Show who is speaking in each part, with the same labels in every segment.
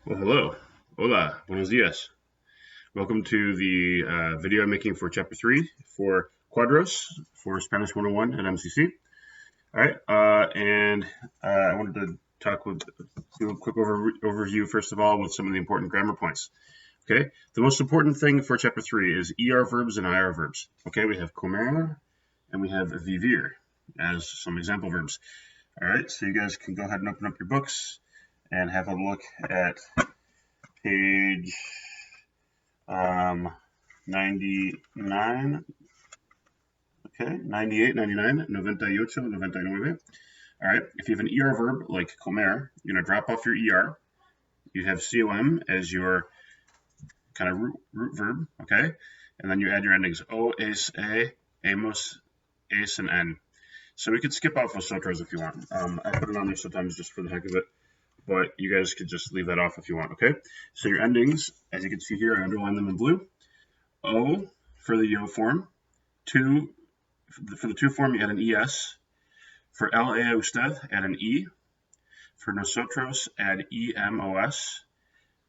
Speaker 1: Well, hello. Hola. Buenos dias. Welcome to the video I'm making for Chapter 3 for Cuadros for Spanish 101 at MCC. All right. I wanted to do a quick overview, first of all, with some of the important grammar points. Okay. The most important thing for Chapter 3 is ER verbs and IR verbs. Okay. We have comer and we have vivir as some example verbs. All right. So you guys can go ahead and open up your books and have a look at page 99, okay, 98, 99, 98, 99. All right, if you have an ER verb like comer, you're going to drop off your ER. You have com as your kind of root verb, okay? And then you add your endings o, es, a, amos, es, and n. So we could skip off vosotros if you want. I put it on there sometimes just for the heck of it, but you guys could just leave that off if you want, okay? So your endings, as you can see here, I underline them in blue. O for the yo form. For the to form, you add an es. For la usted, add an e. For nosotros, add emos.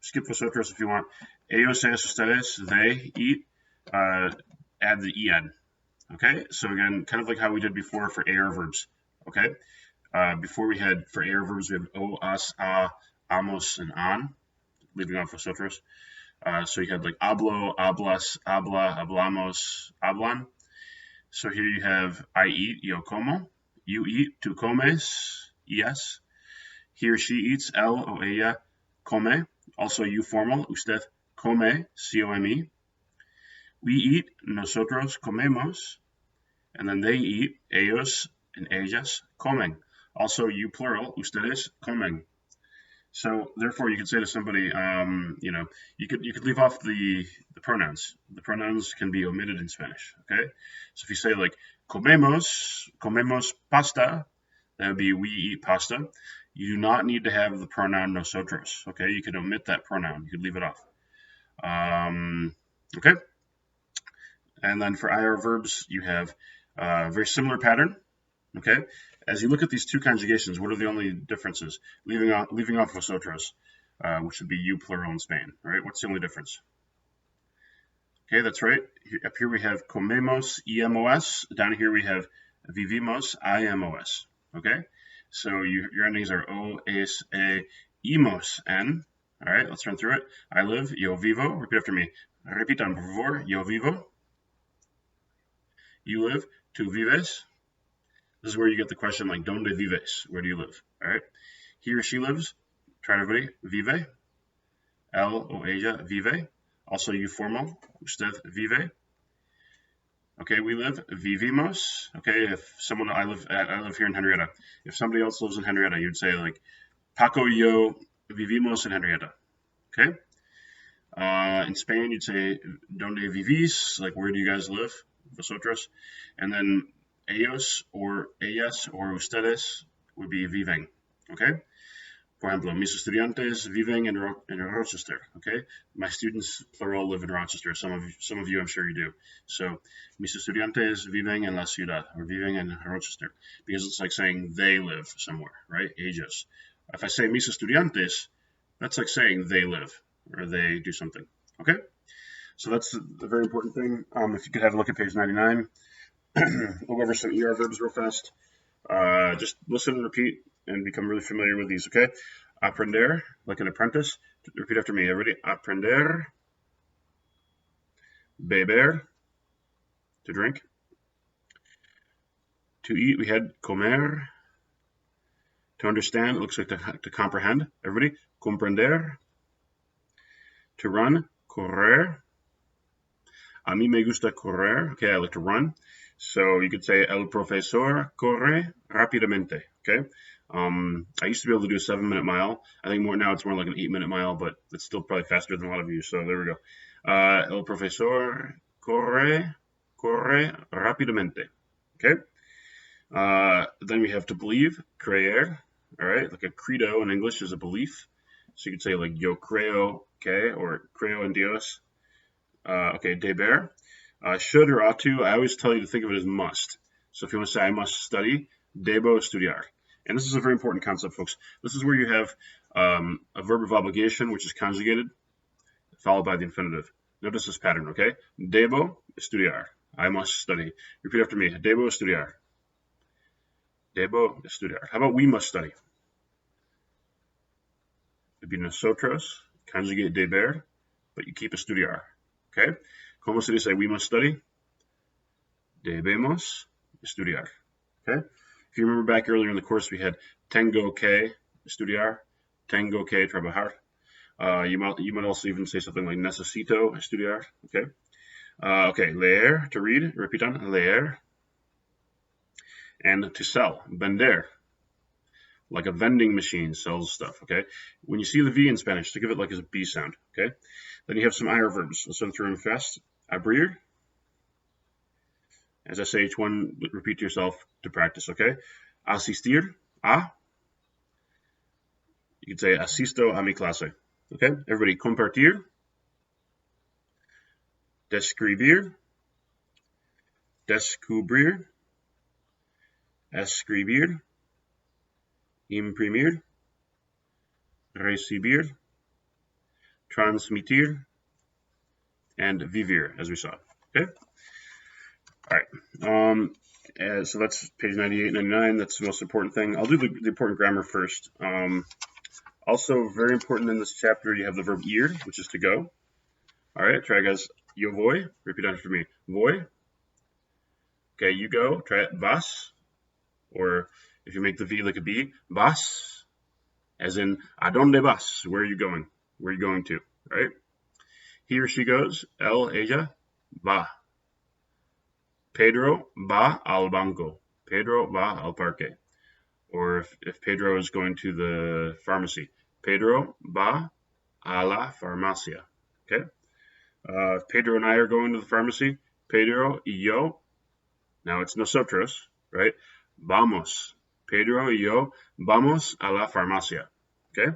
Speaker 1: Skip vosotros if you want. Ellos, ellas, ustedes, they eat. Add the en. Okay, so again, kind of like how we did before for AR verbs. Okay, before we had for AR verbs, we had o, us, a, amos, and an, leaving off vosotros. So you had like hablo, hablas, habla, hablamos, hablan. So here you have I eat, yo como. You eat, tú comes, yes. He or she eats, él o ella come. Also you formal, usted come, C-O-M-E. We eat, nosotros comemos. And then they eat, ellos and ellas comen. Also you plural, ustedes comen. So therefore, you could say to somebody, you could leave off the pronouns. The pronouns can be omitted in Spanish. Okay, so if you say like comemos pasta, that would be we eat pasta. You do not need to have the pronoun nosotros. Okay, you can omit that pronoun. You could leave it off. Okay, and then for IR verbs, you have a very similar pattern. Okay, as you look at these two conjugations, what are the only differences? Leaving off vosotros, which would be you plural in Spain, right? What's the only difference? Okay, that's right. Up here we have comemos, emos. Down here we have vivimos, imos. Okay, so your endings are o, es, e, imos, n. All right, let's run through it. I live, yo vivo. Repeat after me. Repitan, por favor. Yo vivo. You live, tú vives. This is where you get the question like, ¿Dónde vives? Where do you live? All right. He or she lives. Try everybody. Vive. Él o ella vive. Also you formal. Usted vive. Okay, we live. Vivimos. Okay, if someone I live here in Henrietta. If somebody else lives in Henrietta, you'd say like, Paco y yo vivimos en Henrietta. Okay. In Spain, you'd say, ¿Dónde vivís? Like, where do you guys live? Vosotros. And then ellos or ellas or ustedes would be viven, okay? Por ejemplo, mis estudiantes viven in Rochester, okay? My students, plural, live in Rochester. Some of you, I'm sure you do. So, mis estudiantes viven en la ciudad or viven en Rochester because it's like saying they live somewhere, right? Ellos. If I say mis estudiantes, that's like saying they live or they do something, okay? So that's a very important thing. If you could have a look at page 99. We'll go over some ER verbs real fast. Just listen and repeat and become really familiar with these, okay? Aprender, like an apprentice. Repeat after me, everybody. Aprender. Beber, to drink. To eat, we had comer. To understand, it looks like to comprehend. Everybody, comprender. To run, correr. A mí me gusta correr. Okay, I like to run. So you could say el profesor corre rápidamente. Okay. I used to be able to do a 7-minute mile. I think now it's more like an 8-minute mile, but it's still probably faster than a lot of you. So there we go. El profesor corre rápidamente. Okay. Then we have to believe, creer. All right, like a credo in English is a belief. So you could say like yo creo, okay, or creo en Dios. Okay, deber. Should or ought to, I always tell you to think of it as must. So if you want to say I must study, debo estudiar. And this is a very important concept, folks. This is where you have a verb of obligation, which is conjugated, followed by the infinitive. Notice this pattern, okay? Debo estudiar. I must study. Repeat after me. Debo estudiar. Debo estudiar. How about we must study? It'd be nosotros, conjugate deber, but you keep estudiar, okay? ¿Cómo se dice we must study? Debemos estudiar, okay? If you remember back earlier in the course, we had tengo que estudiar, tengo que trabajar. You might also even say something like necesito estudiar, okay? Okay, leer, to read, repitan, leer. And to sell, vender. Like a vending machine sells stuff, okay? When you see the V in Spanish, think of it like as a B sound, okay? Then you have some IR verbs. Let's run through them fast. Abrir. As I say each one, repeat to yourself to practice, okay? Asistir, a. You could say asisto a mi clase, okay? Everybody, compartir. Describir. Descubrir. Escribir. Imprimir, recibir, transmitir, and vivir, as we saw. Okay? All right. So that's page 98, 99. That's the most important thing. I'll do the important grammar first. Also, very important in this chapter, you have the verb ir, which is to go. All right, try guys. Yo voy. Repeat after me. Voy. Okay, you go. Try it. Vas. Or if you make the V like a B, vas, as in, ¿a dónde vas? Where are you going? Where are you going to? Right? He or she goes, ella, va. Pedro va al banco. Pedro va al parque. Or if Pedro is going to the pharmacy, Pedro va a la farmacia. Okay? If Pedro and I are going to the pharmacy, Pedro y yo, now it's nosotros, right? Vamos. Pedro y yo vamos a la farmacia. Okay?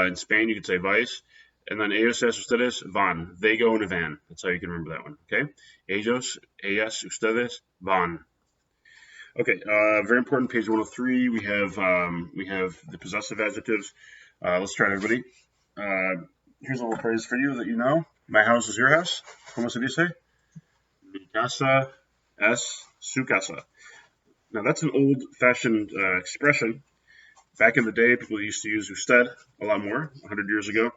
Speaker 1: In Spain, you could say vais. And then ellos, ustedes, van. They go in a van. That's how you can remember that one. Okay? Ellos, ellas, ustedes, van. Okay, very important, page 103. We have the possessive adjectives. Let's try it, everybody. Here's a little phrase for you that you know. My house is your house. ¿Cómo se dice? Mi casa es su casa. Now, that's an old-fashioned expression. Back in the day, people used to use usted a lot more. 100 years ago,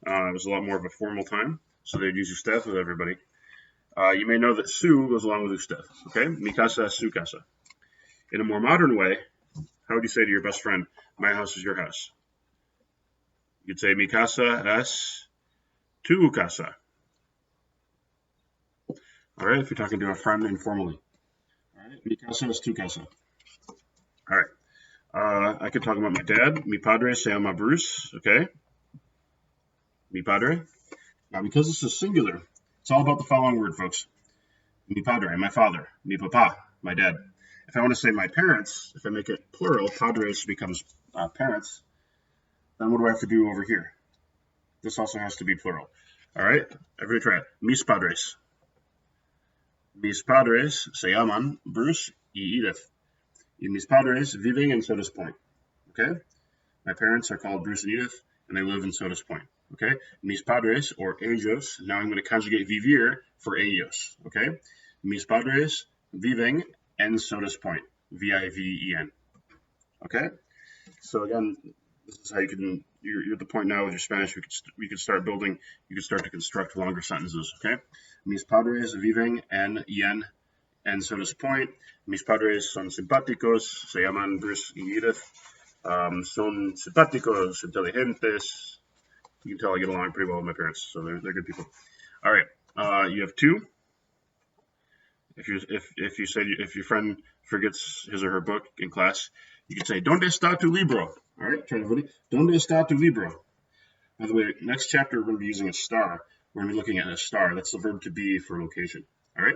Speaker 1: it was a lot more of a formal time, so they'd use usted with everybody. You may know that su goes along with usted, okay? Mi casa es su casa. In a more modern way, how would you say to your best friend, my house is your house? You'd say, mi casa es tu casa. All right, if you're talking to a friend informally. All right, mi casa es tu casa. All right, I could talk about my dad. Mi padre se llama Bruce, okay? Mi padre. Now, because this is singular, it's all about the following word, folks. Mi padre, my father. Mi papa, my dad. If I want to say my parents, if I make it plural, padres becomes parents, then what do I have to do over here? This also has to be plural. All right, everybody try it. Mis padres. Mis padres se llaman Bruce y Edith. Y mis padres viven en Sodas Point. Okay? My parents are called Bruce and Edith, and they live in Sodas Point. Okay? Mis padres, or ellos, now I'm going to conjugate vivir for ellos. Okay? Mis padres viven en Sodas Point. V-I-V-E-N. Okay? So again, this is how you can, you're at the point now with your Spanish, we could start building, you could start to construct longer sentences. Okay? Mis padres viven en Sodas Point. Mis padres son simpáticos, se llaman Bruce y Edith. Son simpáticos, inteligentes. You can tell I get along pretty well with my parents, so they're good people. All right, you have two. If your friend forgets his or her book in class, you can say ¿Dónde está tu libro? All right, try everybody. ¿Dónde está tu libro? By the way, next chapter we're going to be using a star. We're going to be looking at a star. That's the verb to be for location. All right.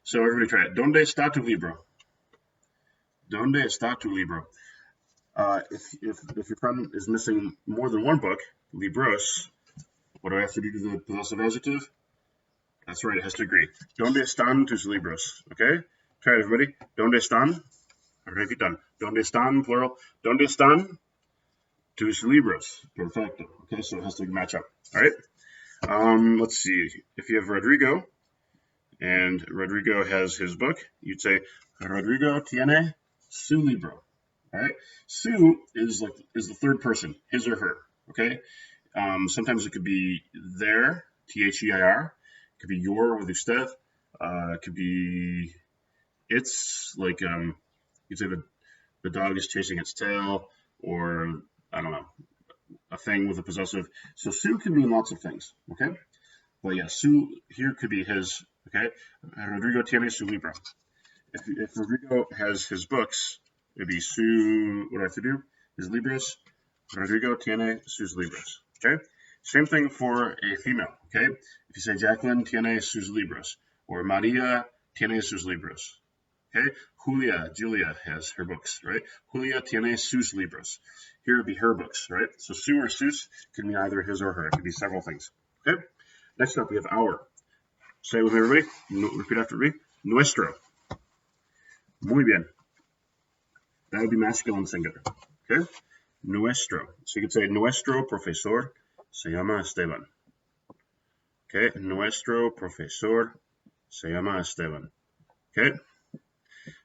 Speaker 1: So everybody try it. ¿Dónde está tu libro? ¿Dónde está tu libro? If your friend is missing more than one book, libros, what do I have to do to the possessive adjective? That's right, it has to agree. ¿Dónde están tus libros? Okay? Try it, everybody. ¿Dónde están Repitan. ¿Dónde están? Plural. ¿Dónde están tus libros? Perfecto. Okay, so it has to match up. All right. Let's see. If you have Rodrigo, and Rodrigo has his book, you'd say Rodrigo tiene su libro. All right. Su is the third person, his or her. Okay. Sometimes it could be their, their. It could be your with usted. It could be it's, like you'd say the dog is chasing its tail, or I don't know, a thing with a possessive. So su can mean lots of things. Okay. But yeah, su here could be his. Okay. Rodrigo tiene su libro. If Rodrigo has his books, it'd be su. What do I have to do? His libros. Rodrigo tiene sus libros. Okay. Same thing for a female. Okay. If you say Jacqueline tiene sus libros, or Maria tiene sus libros. Okay. Julia has her books, right? Julia tiene sus libros. Here would be her books, right? So su or sus can mean either his or her. It could be several things. Okay. Next up, we have our. Say it with me, everybody. Repeat after me. Nuestro. Muy bien. That would be masculine singular. Okay. Nuestro. So you could say nuestro profesor se llama Esteban. Okay. Nuestro profesor se llama Esteban. Okay.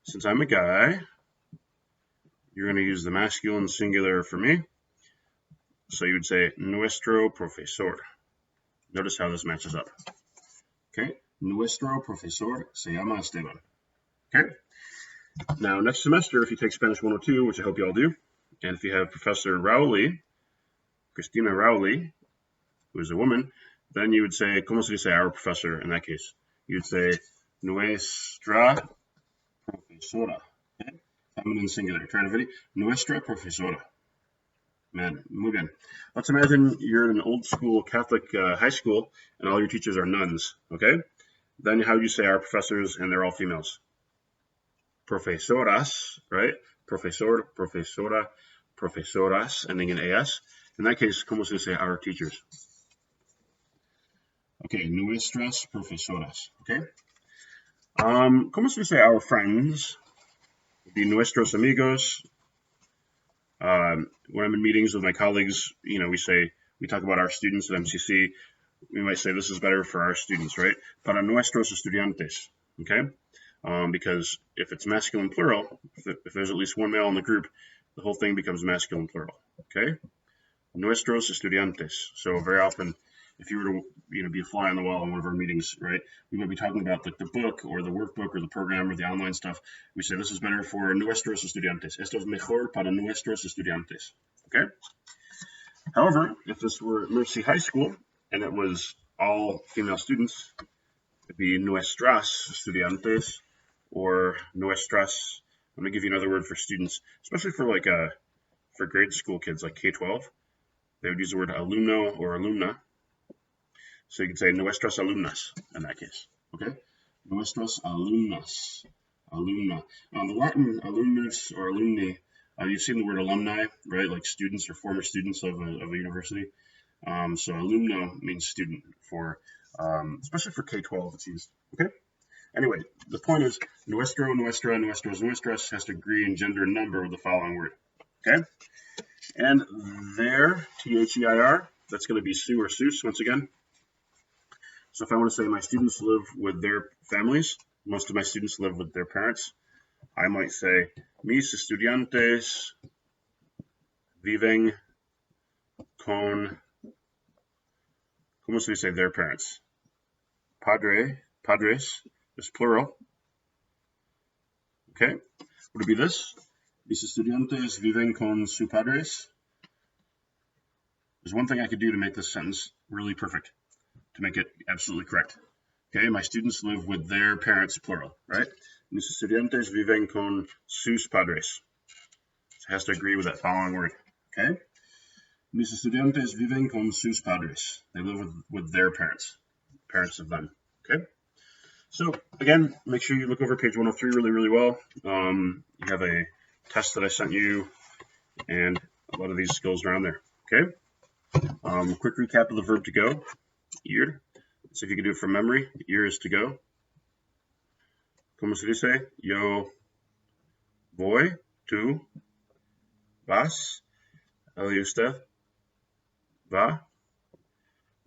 Speaker 1: Since I'm a guy, you're going to use the masculine singular for me. So you would say nuestro profesor. Notice how this matches up. Okay. Nuestro profesor se llama Esteban. Okay. Now, next semester, if you take Spanish 102, which I hope you all do, and if you have Professor Rowley, Cristina Rowley, who is a woman, then you would say, ¿cómo se dice our professor in that case? You'd say, nuestra profesora. Okay? Feminine singular. Try to video. Nuestra profesora. Man, muy bien. Let's imagine you're in an old school Catholic high school, and all your teachers are nuns. Okay? Then how do you say our professors, and they're all females? Profesoras, right? Profesor, profesora, profesoras, ending in as. In that case, ¿cómo se dice our teachers? Okay, nuestras profesoras. Okay. ¿Cómo se dice our friends? Would be nuestros amigos. When I'm in meetings with my colleagues, we talk about our students at MCC. We might say this is better for our students, right? Para nuestros estudiantes. Okay. Because if it's masculine plural, if there's at least one male in the group, the whole thing becomes masculine plural. Okay. Nuestros estudiantes. So very often, if you were to be a fly on the wall in one of our meetings, right, we might be talking about the book or the workbook or the program or the online stuff. We say this is better for nuestros estudiantes. Esto es mejor para nuestros estudiantes. Okay. However, if this were Mercy High School and it was all female students, it'd be nuestras estudiantes or nuestras. I'm gonna give you another word for students, especially for grade school kids like K-12. They would use the word alumno or alumna. So you could say nuestras alumnas in that case. Okay? Nuestras alumnas. Alumna. The Latin alumnus or alumni, you've seen the word alumni, right? Like students or former students of a university. So alumno means student for, especially for K-12 it's used. Okay? Anyway, the point is nuestro, nuestra, nuestros, nuestras has to agree in gender and number with the following word. Okay? And their, T-H-E-I-R, that's going to be su or sus once again. So if I want to say my students live with their families, most of my students live with their parents, I might say mis estudiantes viven con, ¿cómo se dice their parents? Padres is plural. Okay, would it be this? Mis estudiantes viven con sus padres. There's one thing I could do to make this sentence really perfect, to make it absolutely correct. Okay, my students live with their parents, plural, right? Mis estudiantes viven con sus padres. So it has to agree with that following word. Okay? Mis estudiantes viven con sus padres. They live with their parents of them. Okay? So again, make sure you look over page 103 really, really well. You have a test that I sent you and a lot of these skills around there. Okay? Quick recap of the verb to go. Ir. So if you can do it from memory, ir is to go. ¿Cómo se dice? Yo Voy, tú, vas, él y usted, va.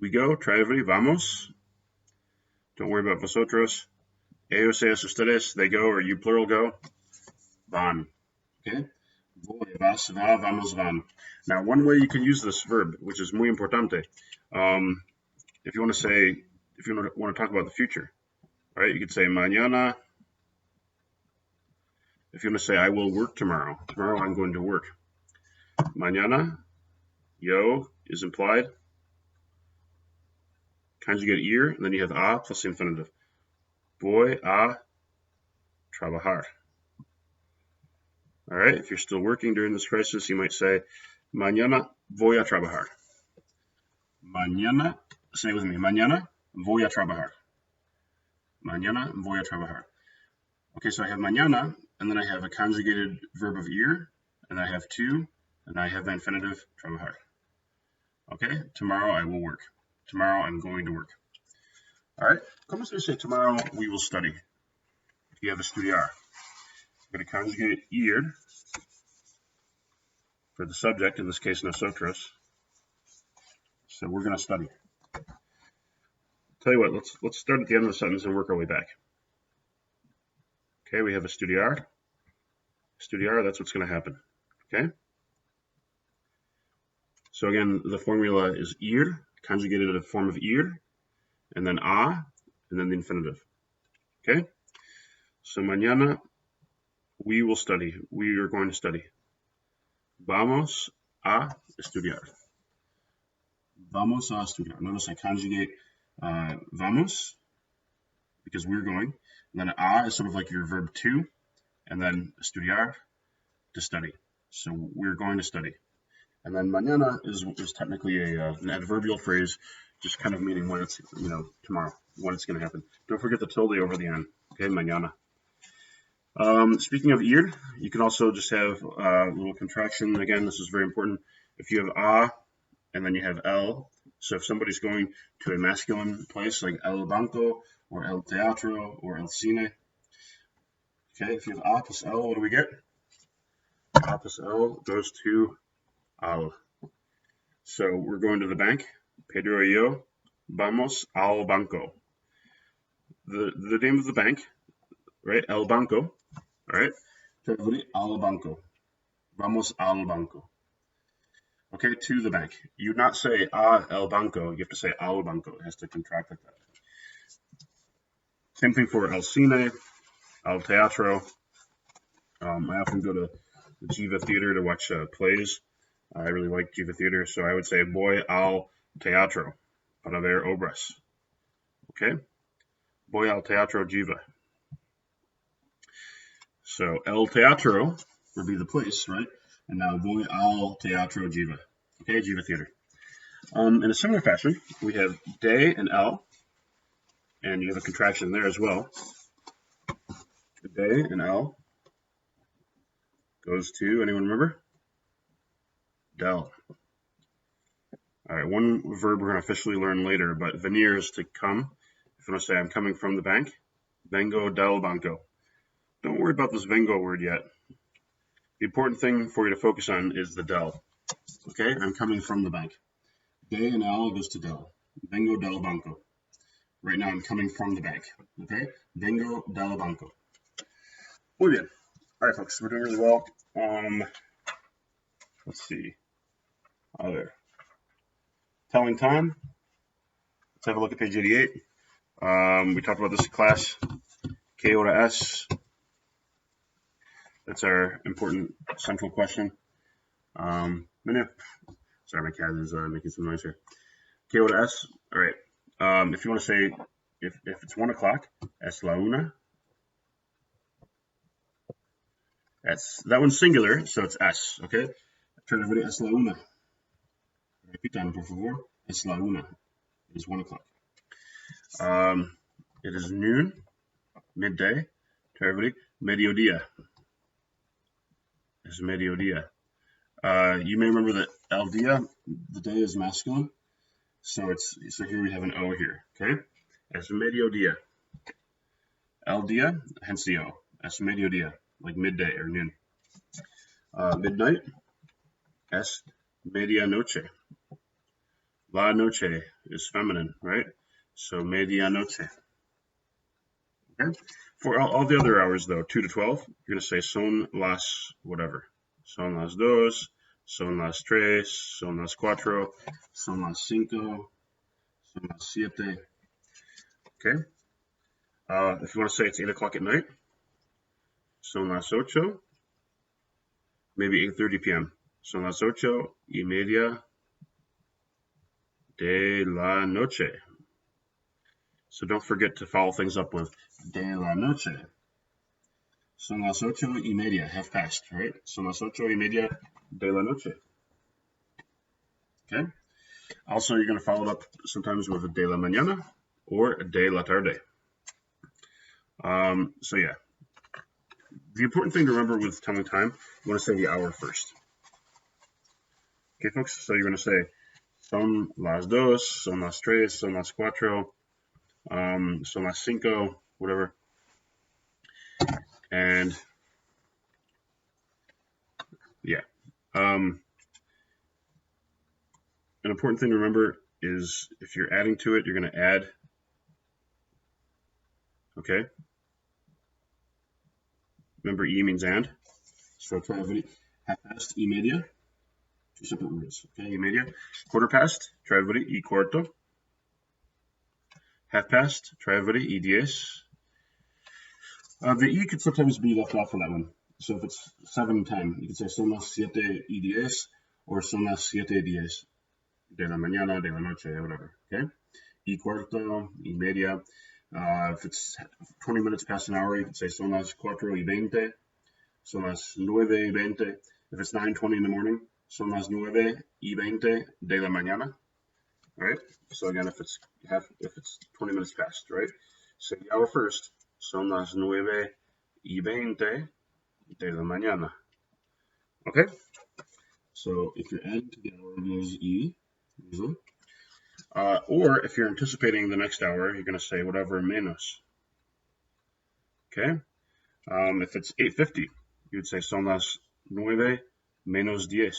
Speaker 1: We go, try everybody, vamos. Don't worry about vosotros. Ellos, ellas, ustedes, they go, or you plural go. Van. Okay? Voy, vas, va, vamos, van. Now, one way you can use this verb, which is muy importante, if you want to talk about the future, right? You could say mañana. If you want to say I will work tomorrow, tomorrow I'm going to work. Mañana, yo is implied. Conjugate ir, and then you have a plus the infinitive. Voy a trabajar. All right, if you're still working during this crisis, you might say, mañana voy a trabajar. Mañana, say it with me, mañana voy a trabajar. Mañana voy a trabajar. Okay, so I have mañana, and then I have a conjugated verb of ir, and I have to, and I have the infinitive trabajar. Okay, tomorrow I will work. Tomorrow I'm going to work. All right, ¿cómo se dice tomorrow we will study? If you have estudiar, I'm going to conjugate ir for the subject, in this case nosotros. So we're going to study. Tell you what, let's start at the end of the sentence and work our way back. Okay, we have estudiar. Estudiar, that's what's going to happen. Okay? So again, the formula is ir, conjugated in the form of ir, and then a, and then the infinitive. Okay? So mañana we will study. We are going to study. Vamos a estudiar. Vamos a estudiar. Notice I conjugate vamos because we're going. And then a is sort of like your verb to, and then estudiar, to study. So we're going to study. And then mañana is technically an adverbial phrase, just kind of meaning when it's, tomorrow, when it's going to happen. Don't forget the tilde over the end. Okay, mañana. Speaking of ir, you can also just have a little contraction. Again, this is very important. If you have a, and then you have el, so if somebody's going to a masculine place like el banco, or el teatro, or el cine, okay, if you have a plus el, what do we get? A plus el goes to al. So we're going to the bank. Pedro y yo vamos al banco. The name of the bank, right? El banco, all right? So everybody, al banco. Vamos al banco. Okay, to the bank. You would not say el banco. You have to say al banco. It has to contract like that. Same thing for el cine, el teatro. I often go to the Jiva Theater to watch plays. I really like Jiva Theater, so I would say voy al teatro para ver obras. Okay? Voy al teatro Jiva. So el teatro would be the place, right? And now voy al teatro Jiva. Okay, Jiva Theater. In a similar fashion, we have de and el, and you have a contraction there as well. De and el goes to, anyone remember? Del. All right, one verb we're going to officially learn later, but venir is to come. If you want to say I'm coming from the bank, vengo del banco. Don't worry about this vengo word yet. The important thing for you to focus on is the del. Okay, I'm coming from the bank. De and el goes to del. Vengo del banco. Right now I'm coming from the bank. Okay, vengo del banco. Muy bien. All right, folks, we're doing really well. Let's see. Other telling time. Let's have a look at page 88. We talked about this in class. ¿Qué hora es? That's our important central question. Sorry, my cat is making some noise here. ¿Qué hora es? All right. If you want to say, if it's 1 o'clock, es la una. That one's singular, so it's es, okay? Try to everybody, es la una. Repitan, por favor. Es la una. It is 1 o'clock. It is noon, midday. Try everybody, mediodía. It's mediodía. You may remember that el día, the day is masculine. So here we have an O here, okay? Es mediodía. El día, hence the O. Es mediodía, like midday or noon. Midnight es medianoche. La noche is feminine, right? So medianoche. Okay. For all the other hours, though, 2 to 12, you're going to say son las whatever. Son las dos, son las tres, son las cuatro, son las cinco, son las siete. Okay. If you want to say it's 8 o'clock at night, son las ocho, maybe 8:30 p.m. Son las 8:30 de la noche. So don't forget to follow things up with de la noche. Son las 8:30, half past, right? Son las 8:30 de la noche. Okay. Also, you're going to follow it up sometimes with a de la mañana or a de la tarde. So yeah, the important thing to remember with telling time, you want to say the hour first. Okay, folks. So you're going to say son las dos, son las tres, son las cuatro, son las cinco, whatever. And yeah, an important thing to remember is if you're adding to it, you're going to add. Okay. Remember, e means and. So try everybody. Half past, e media. Two separate words. Okay, e media. Quarter past, try everybody. E cuarto. Half past, try everybody. E diez. The e could sometimes be left off for that one. So if it's 7:10, you could say son las 7:10 or son las 7:10 de la mañana, de la noche, whatever. Okay. E cuarto, e media. If it's 20 minutes past an hour, you could say son las 4:20, son las 9:20. If it's 9:20 in the morning, son las 9:20 de la mañana. All right. So again, if it's 20 minutes past, right? Say the hour first. Son las 9:20 de la mañana. Okay. So if you're adding to the hour, use e usually. Or if you're anticipating the next hour, you're going to say whatever menos. Okay. If it's 8:50, you'd say son las 9 menos 10.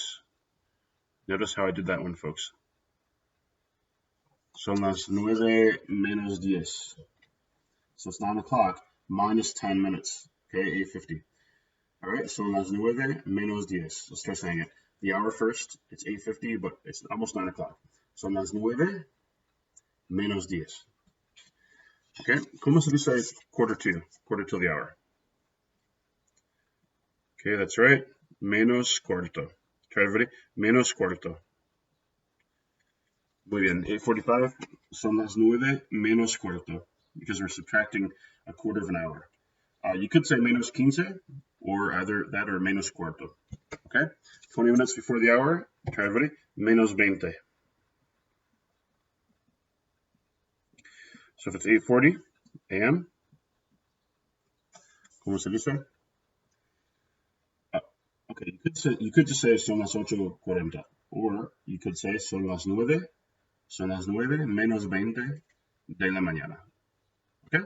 Speaker 1: Notice how I did that one, folks. Son las 9 menos 10. So it's 9 o'clock minus 10 minutes. Okay, 8:50. All right, son las 9 menos 10. Let's try saying it. The hour first, it's 8:50, but it's almost 9 o'clock. Son las 9 menos 10. Okay, ¿cómo se dice quarter to the hour? Okay, that's right. Menos cuarto. Try everybody. Menos cuarto. Muy bien. 8:45. Son las 9 menos cuarto because we're subtracting a quarter of an hour. You could say menos 15 or either that or menos cuarto. Okay. 20 minutes before the hour. Try everybody. Menos 20. So if it's 8:40 a.m., ¿cómo se dice? Okay, you could just say son las 8:40, or you could say son las 9 menos 20 de la mañana. Okay?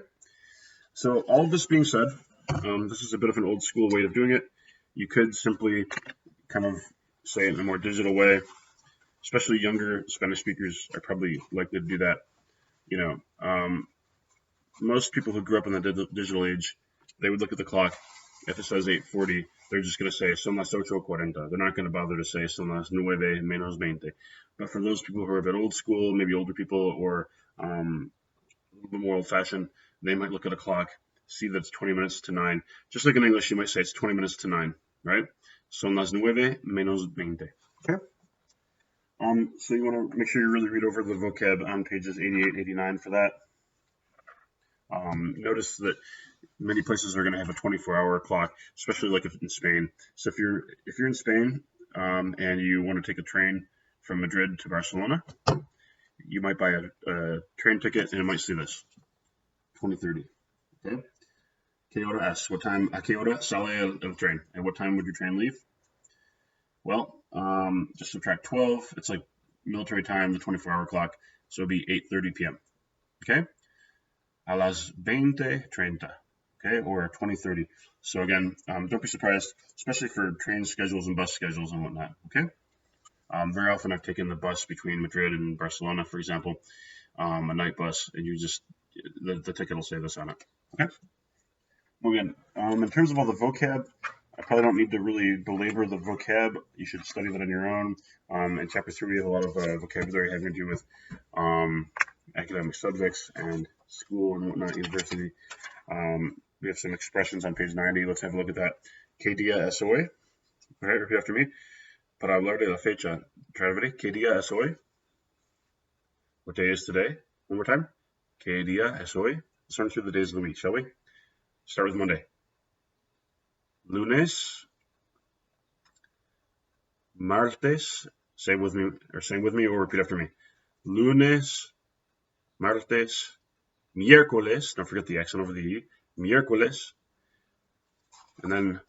Speaker 1: So all of this being said, this is a bit of an old school way of doing it. You could simply kind of say it in a more digital way. Especially younger Spanish speakers are probably likely to do that. You know, most people who grew up in the digital age, they would look at the clock. If it says 8:40, they're just going to say son las 8:40. They're not going to bother to say son las 9 menos 20. But for those people who are a bit old school, maybe older people, or a little bit more old-fashioned, they might look at a clock, see that it's 20 minutes to 9. Just like in English, you might say it's 20 minutes to 9, right? Son las 9 menos 20. Okay? So you want to make sure you really read over the vocab on pages 88, 89 for that. Notice that many places are going to have a 24-hour clock, especially like if in Spain. So if you're in Spain and you want to take a train from Madrid to Barcelona, you might buy a train ticket and it might say this, 20:30. Okay. ¿Qué hora es? What time? ¿A qué hora sale el tren? And what time would your train leave? Well, just subtract 12. It's like military time, the 24-hour clock. So it'll be 8:30 p.m. Okay. A las 20:30. okay, or 2030. So again, don't be surprised, especially for train schedules and bus schedules and whatnot, okay? Very often I've taken the bus between Madrid and Barcelona, for example, a night bus, and the ticket will say this on it, okay? Moving on. In terms of all the vocab, I probably don't need to really belabor the vocab. You should study that on your own. In chapter 3, we have a lot of vocabulary having to do with academic subjects and school and whatnot, university. We have some expressions on page 90. Let's have a look at that. ¿Qué día es hoy? All right, repeat after me. Para hablar de la fecha. Try everybody. ¿Qué día es hoy? What day is today? One more time. ¿Qué día es hoy? Let's run through the days of the week, shall we? Start with Monday. Lunes. Martes. Say with me or repeat after me. Lunes. Martes. Miércoles. Don't forget the accent over the E. Miércoles. And then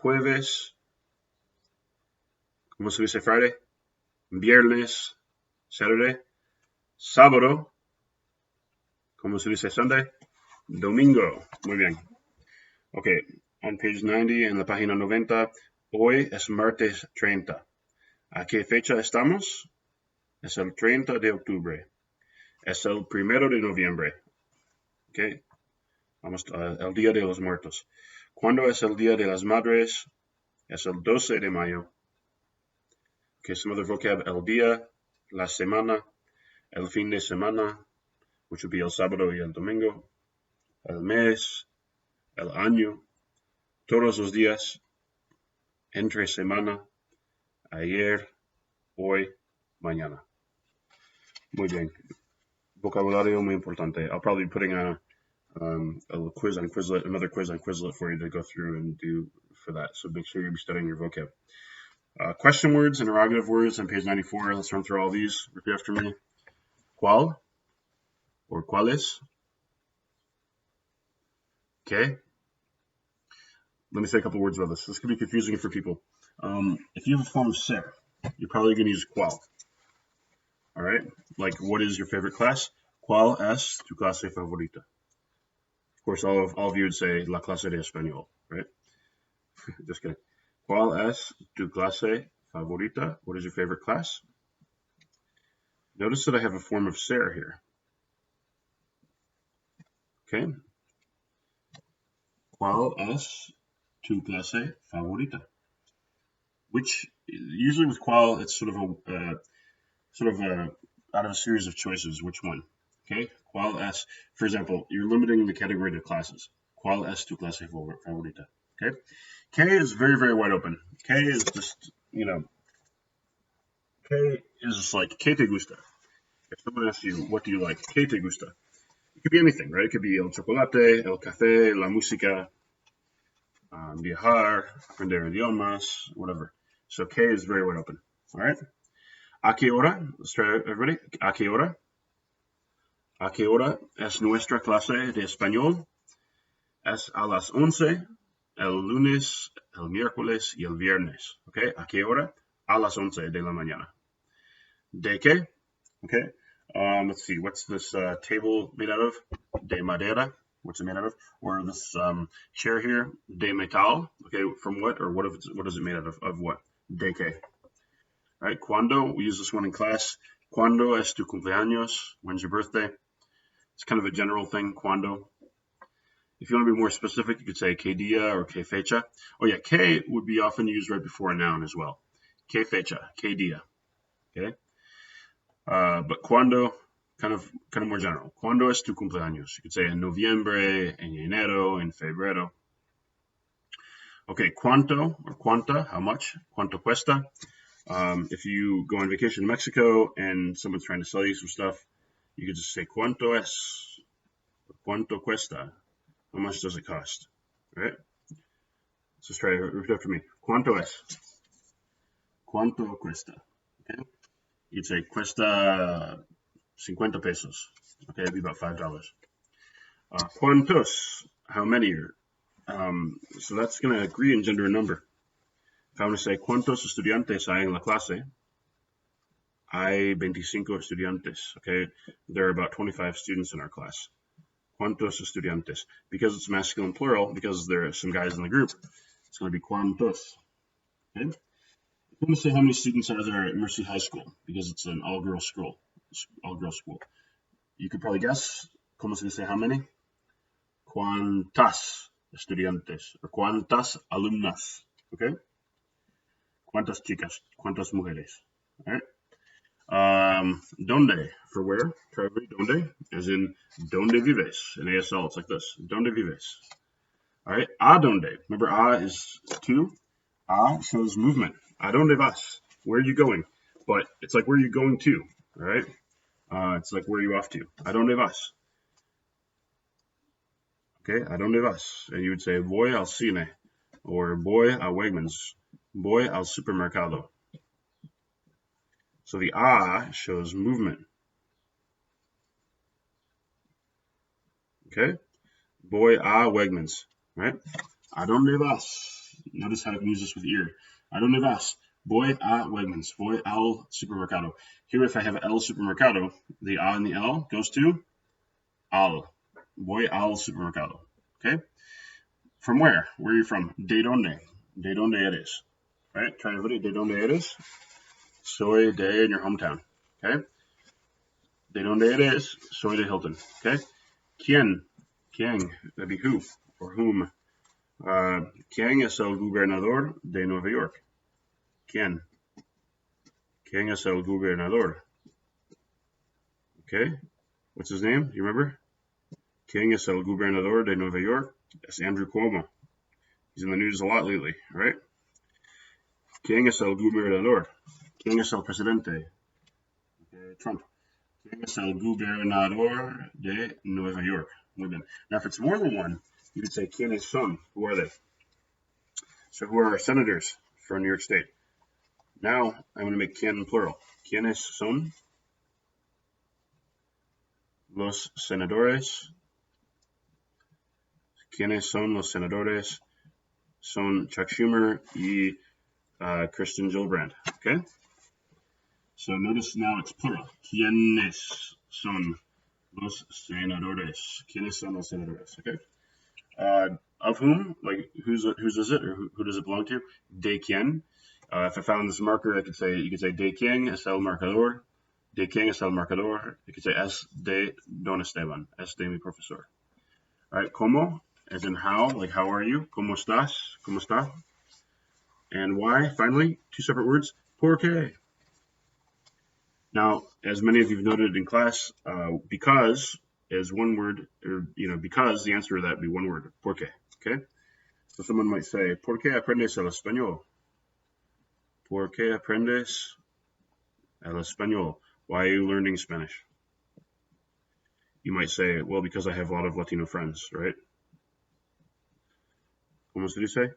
Speaker 1: jueves. ¿Cómo se dice Friday? Viernes. Saturday. Sábado. ¿Cómo se dice Sunday? Domingo. Muy bien. Okay, on page 90 en la página 90, hoy es martes 30. ¿A qué fecha estamos? Es el 30 de octubre. Es el 1 de noviembre. Okay, vamos al Día de los Muertos. ¿Cuándo es el Día de las Madres? Es el 12 de mayo. Okay, some other vocab, el día, la semana, el fin de semana, which would be el sábado y el domingo, el mes, el año, todos los días, entre semana, ayer, hoy, mañana. Muy bien. Vocabulario muy importante. I'll probably be putting a quiz on Quizlet, another quiz on Quizlet for you to go through and do for that. So make sure you're studying your vocab. Question words, interrogative words on page 94. Let's run through all these. Repeat after me. ¿Cuál? Or ¿cuáles? Okay. Let me say a couple words about this. This could be confusing for people. If you have a form of ser, you're probably going to use cuál. All right? Like, what is your favorite class? ¿Cuál es tu clase favorita? Of course, all of you would say la clase de español, right? Just kidding. ¿Cuál es tu clase favorita? What is your favorite class? Notice that I have a form of ser here. Okay? ¿Cuál es tu clase favorita? Which, usually with cuál, it's sort of out of a series of choices, which one? Okay? ¿Cuál es, for example, you're limiting the category to classes. ¿Cuál es tu clase favorita? Okay? K is very, very wide open. K is just, K is just like, ¿qué te gusta? If someone asks you, what do you like? ¿Qué te gusta? It could be anything, right? It could be el chocolate, el café, la música, viajar, aprender idiomas, whatever. So K is very wide open. All right? ¿A qué hora? Let's try it, everybody. ¿A qué hora? ¿A qué hora es nuestra clase de español? Es a las 11, el lunes, el miércoles y el viernes. Okay? ¿A qué hora? A las 11 de la mañana. ¿De qué? Okay. Let's see. What's this table made out of? De madera. What's it made out of? Or this chair here? De metal. Okay. From what? Or what is it made out of? Of what? De qué. All right. ¿Cuándo? We use this one in class. ¿Cuándo es tu cumpleaños? When's your birthday? It's kind of a general thing. ¿Cuándo? If you want to be more specific, you could say ¿qué día or qué fecha? Oh yeah, ¿qué would be often used right before a noun as well. ¿Qué fecha? ¿Qué día? Okay. But ¿cuándo? Kind of more general. ¿Cuándo es tu cumpleaños? You could say en noviembre, en enero, en febrero. Okay, ¿cuánto or cuánta? How much? ¿Cuánto cuesta? If you go on vacation in Mexico and someone's trying to sell you some stuff, you could just say ¿cuánto es? ¿Cuánto cuesta? How much does it cost? All right? Let's just try to repeat after me. ¿Cuánto es? ¿Cuánto cuesta? Okay. You'd say cuesta 50 pesos. Okay, it'd be about $5. ¿Cuántos? How many? So that's going to agree and gender a number. If I want to say ¿cuántos estudiantes hay en la clase? Hay 25 estudiantes. Okay, there are about 25 students in our class. ¿Cuántos estudiantes? Because it's masculine plural, because there are some guys in the group, it's going to be ¿cuántos? Okay. I'm going to say how many students are there at Mercy High School, because it's an all-girls school. You could probably guess. ¿Cómo se dice how many? ¿Cuántas estudiantes? Or ¿cuántas alumnas? Okay. ¿Cuántas chicas? ¿Cuántas mujeres? All right. ¿Dónde? For where? Try everybody. ¿Dónde? As in, ¿dónde vives? In ASL, it's like this. ¿Dónde vives? All right. ¿A dónde? Remember, a is to. A shows movement. ¿A dónde vas? Where are you going? But it's like, where are you going to? All right. It's like, where are you off to? ¿A dónde vas? Okay. ¿A dónde vas? And you would say, voy al cine. Or voy a Wegmans. Voy al supermercado. So the a shows movement. Okay. Voy a Wegmans. Right? ¿A dónde vas? Notice how I can use this with ear. ¿A dónde vas? Voy a Wegmans. Voy al supermercado. Here, if I have el supermercado, the a and the l goes to al. Voy al supermercado. Okay? From where? Where are you from? ¿De dónde? ¿De dónde eres? Right? Try everybody. ¿De dónde eres? Soy de in your hometown. Okay? ¿De dónde eres? Soy de Hilton. Okay? ¿Quién? ¿Quién? That'd be who or whom. ¿Quién es el gobernador de Nueva York? ¿Quién? ¿Quién es el gobernador? Okay? What's his name? Do you remember? ¿Quién es el gobernador de Nueva York? It's Andrew Cuomo. He's in the news a lot lately, right? ¿Quién es el gobernador? ¿Quién es el presidente? Okay, Trump. ¿Quién es el gobernador de Nueva York? Muy bien. Now, if it's more than one, you could say, ¿quiénes son? Who are they? So who are our senators for New York State? Now, I'm going to make quién plural. ¿Quiénes son? Los senadores. ¿Quiénes son los senadores? Son Chuck Schumer y Kristen Gillibrand. Okay? So notice now it's plural. ¿Quiénes son los senadores? ¿Quiénes son los senadores? Okay? Of whom? Like, whose is it, or who does it belong to? ¿De quién? If I found this marker, you could say ¿de quién es el marcador? ¿De quién es el marcador? You could say es de Don Esteban. Es de mi profesor. All right, ¿cómo? As in how, like how are you? ¿Cómo estás? ¿Cómo está? And why? Finally, two separate words. ¿Por qué? Now, as many of you have noted in class, because is one word, or because the answer to that would be one word. ¿Por qué? Okay. So someone might say, ¿Por qué aprendes el español? ¿Por qué aprendes el español? Why are you learning Spanish? You might say, well, because I have a lot of Latino friends, right? ¿Cómo se dice?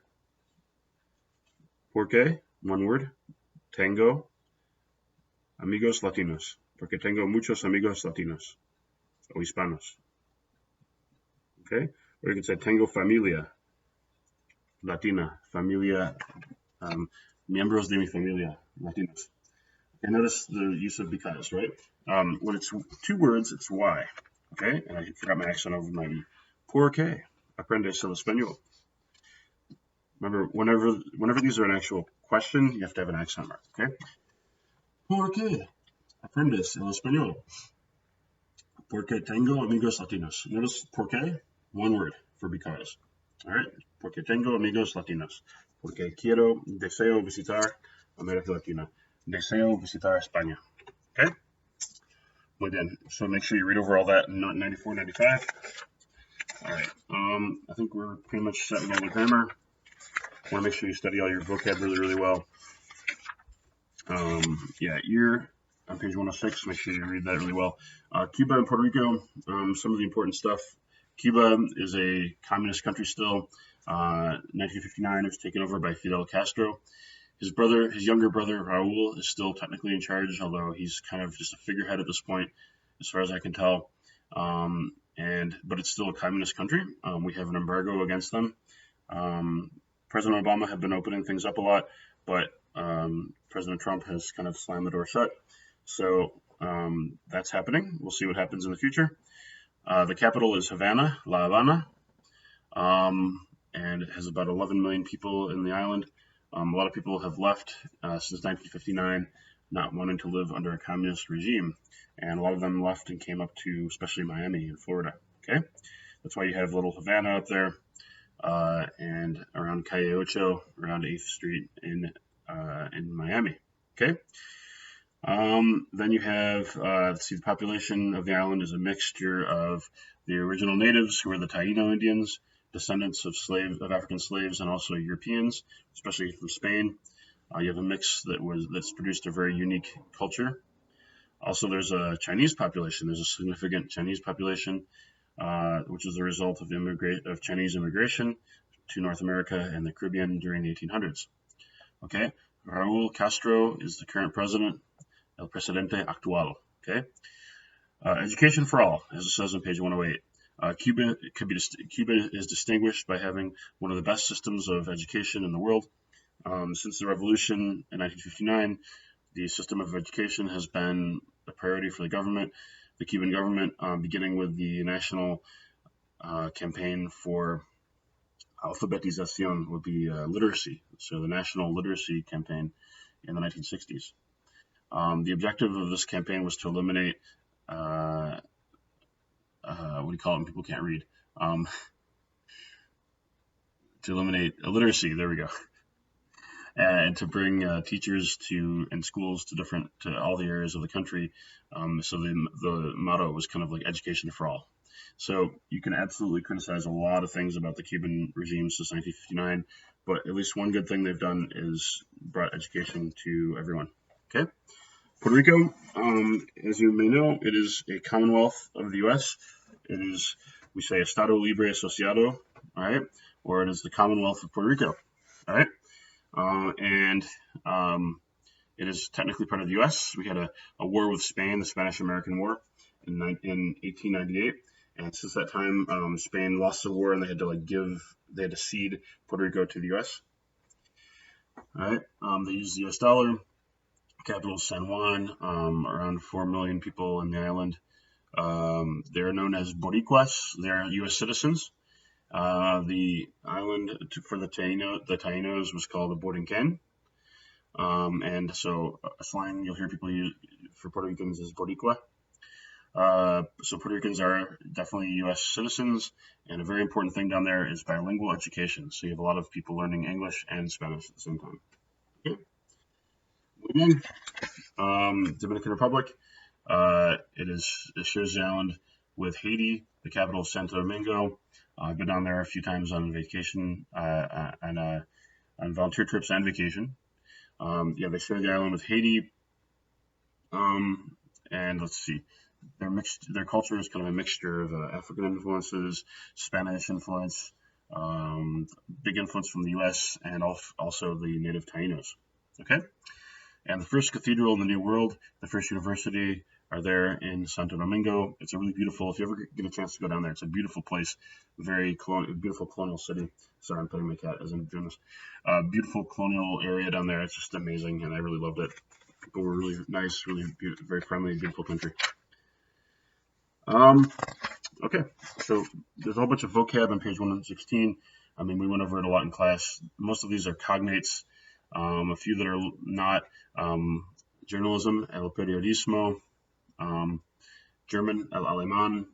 Speaker 1: ¿Por qué? One word. Tengo amigos latinos. Porque tengo muchos amigos latinos o hispanos. Okay? Or you could say, tengo familia latina. Familia, miembros de mi familia latinos. And notice the use of because, right? When it's two words, it's why. Okay? And I forgot my accent over my ¿Por qué aprendes el español? Remember, whenever these are an actual question, you have to have an accent mark, okay? ¿Por qué aprendes el español? Porque tengo amigos latinos. Notice por qué, one word for because. All right? Porque tengo amigos latinos. Porque deseo visitar América Latina. Deseo visitar España. Okay? Muy bien. So make sure you read over all that in 94, 95. All right. I think we're pretty much set with all the grammar. Want to make sure you study all your vocab really well. Ear on page 106. Make sure you read that really well. Cuba and Puerto Rico. Some of the important stuff. Cuba is a communist country still. 1959, it was taken over by Fidel Castro. His younger brother Raúl, is still technically in charge, although he's kind of just a figurehead at this point, as far as I can tell. But it's still a communist country. We have an embargo against them. President Obama had been opening things up a lot, but President Trump has kind of slammed the door shut. So that's happening. We'll see what happens in the future. The capital is Havana, La Habana, and it has about 11 million people in the island. A lot of people have left since 1959, not wanting to live under a communist regime, and a lot of them left and came up to especially Miami in Florida. Okay, that's why you have Little Havana up there, and around Calle Ocho, around 8th Street in Miami. Okay. Then you have, let's see, the population of the island is a mixture of the original natives, who are the Taino Indians, descendants of African slaves, and also Europeans, especially from Spain. You have a mix that's produced a very unique culture. Also, there's a Chinese population. There's a significant Chinese population, which is the result of Chinese immigration to North America and the Caribbean during the 1800s. Okay, Raúl Castro is the current president, el presidente actual. Okay, education for all, as it says on page 108. Cuba is distinguished by having one of the best systems of education in the world. Since the revolution in 1959, the system of education has been a priority for the government, the Cuban government, beginning with the national campaign for alphabetización, would be literacy. So the national literacy campaign in the 1960s. The objective of this campaign was to eliminate, what do you call it when people can't read? To eliminate illiteracy, there we go. And to bring teachers and schools to all the areas of the country. So the motto was kind of like education for all. So you can absolutely criticize a lot of things about the Cuban regime since 1959, but at least one good thing they've done is brought education to everyone. Okay. Puerto Rico, as you may know, it is a commonwealth of the U.S. It is, we say, Estado Libre Asociado, all right, or it is the Commonwealth of Puerto Rico, all right, and it is technically part of the U.S. We had a war with Spain, the Spanish-American War, in 1898, and since that time, Spain lost the war and they had to cede Puerto Rico to the U.S. All right, they use the U.S. dollar. Capital San Juan, around 4 million people in the island. They're known as Boricuas. They're U.S. citizens. The island for the Tainos was called the Borinquen. And so a slang you'll hear people use for Puerto Ricans is Boricua. So Puerto Ricans are definitely U.S. citizens, and a very important thing down there is bilingual education. So you have a lot of people learning English and Spanish at the same time. Okay. Dominican Republic. It shares the island with Haiti, the capital of Santo Domingo. I've been down there a few times on vacation, on volunteer trips and vacation. They share the island with Haiti. And let's see, their culture is kind of a mixture of African influences, Spanish influence, big influence from the U.S., and also the native Tainos. Okay. And the first cathedral in the New World, the first university, are there in Santo Domingo. It's a really beautiful, if you ever get a chance to go down there, it's a beautiful place, beautiful colonial city. Sorry, I'm petting my cat as I'm doing this. Beautiful colonial area down there. It's just amazing, and I really loved it. People were really nice, really very friendly, beautiful country. Okay, so there's a whole bunch of vocab on page 116. I mean, we went over it a lot in class. Most of these are cognates. A few that are not, journalism, el periodismo, German, el alemán,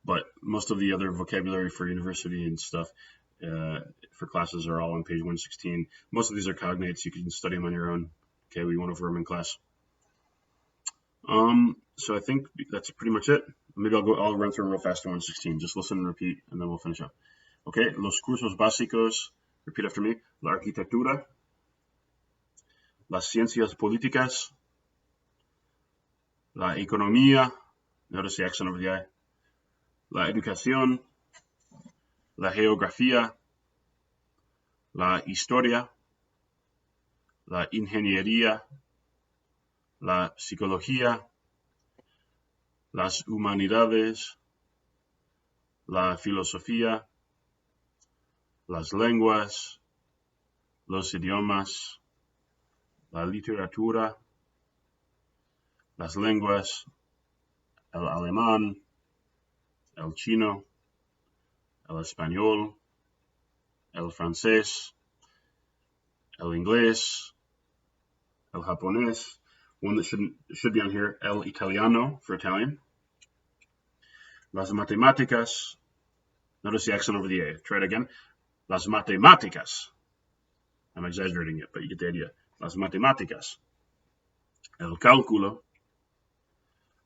Speaker 1: but most of the other vocabulary for university and stuff for classes are all on page 116. Most of these are cognates. You can study them on your own. Okay, we went over them in class. So I think that's pretty much it. Maybe I'll run through them real fast on 116. Just listen and repeat, and then we'll finish up. Okay, los cursos básicos. Repeat after me. La arquitectura, las ciencias políticas, la economía, notice the accent over the I, la educación, la geografía, la historia, la ingeniería, la psicología, las humanidades, la filosofía, las lenguas, los idiomas, la literatura, las lenguas, el alemán, el chino, el español, el francés, el inglés, el japonés. One that should be on here, el italiano for Italian. Las matemáticas. Notice the accent over the A. Try it again. Las matemáticas. I'm exaggerating it, but you get the idea. Las matemáticas. El cálculo.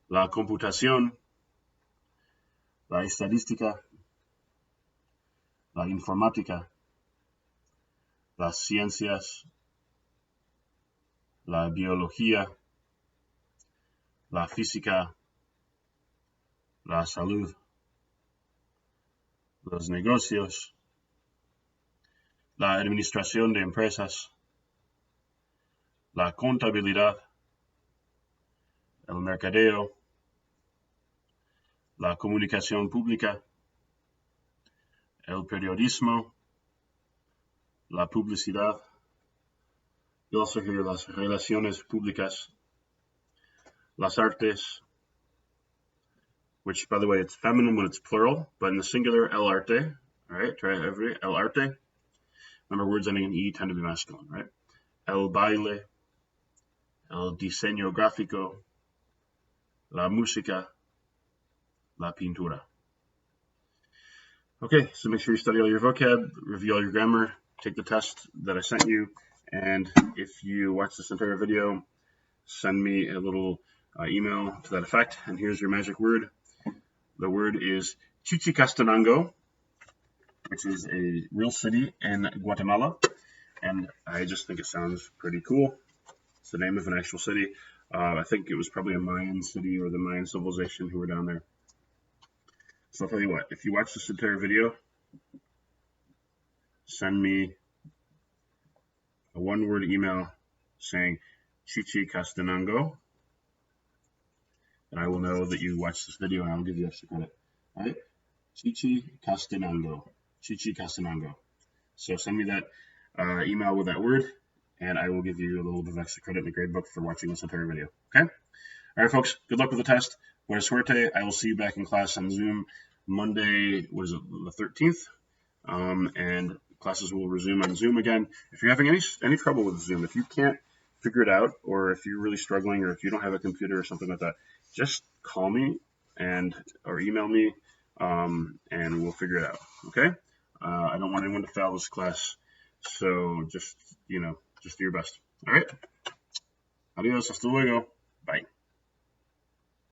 Speaker 1: La computación. La estadística. La informática. Las ciencias. La biología. La física. La salud. Los negocios. La administración de empresas. La contabilidad. El mercadeo. La comunicación pública. El periodismo. La publicidad. You'll also hear las relaciones públicas. Las artes, which, by the way, it's feminine when it's plural, but in the singular, el arte. All right, try it every el arte. Remember, words ending in E tend to be masculine, right? El baile, el diseño gráfico, la música, la pintura. Okay, so make sure you study all your vocab, review all your grammar, take the test that I sent you, and if you watch this entire video, send me a little email to that effect. And here's your magic word. The word is Chichicastenango, which is a real city in Guatemala. And I just think it sounds pretty cool. It's the name of an actual city. I think it was probably a Mayan city or the Mayan civilization who were down there. So I'll tell you what, if you watch this entire video, send me a one-word email saying Chichicastenango, and I will know that you watched this video and I'll give you extra credit. All right? Chichicastenango. Chichicastenango. So send me that email with that word, and I will give you a little bit of extra credit in the grade book for watching this entire video. Okay? All right, folks. Good luck with the test. Buena suerte. I will see you back in class on Zoom Monday, what is it, the 13th? And classes will resume on Zoom again. If you're having any trouble with Zoom, if you can't figure it out, or if you're really struggling, or if you don't have a computer or something like that, just call me or email me, and we'll figure it out. Okay? I don't want anyone to fail this class, so just do your best. All right? Adios, hasta luego. Bye.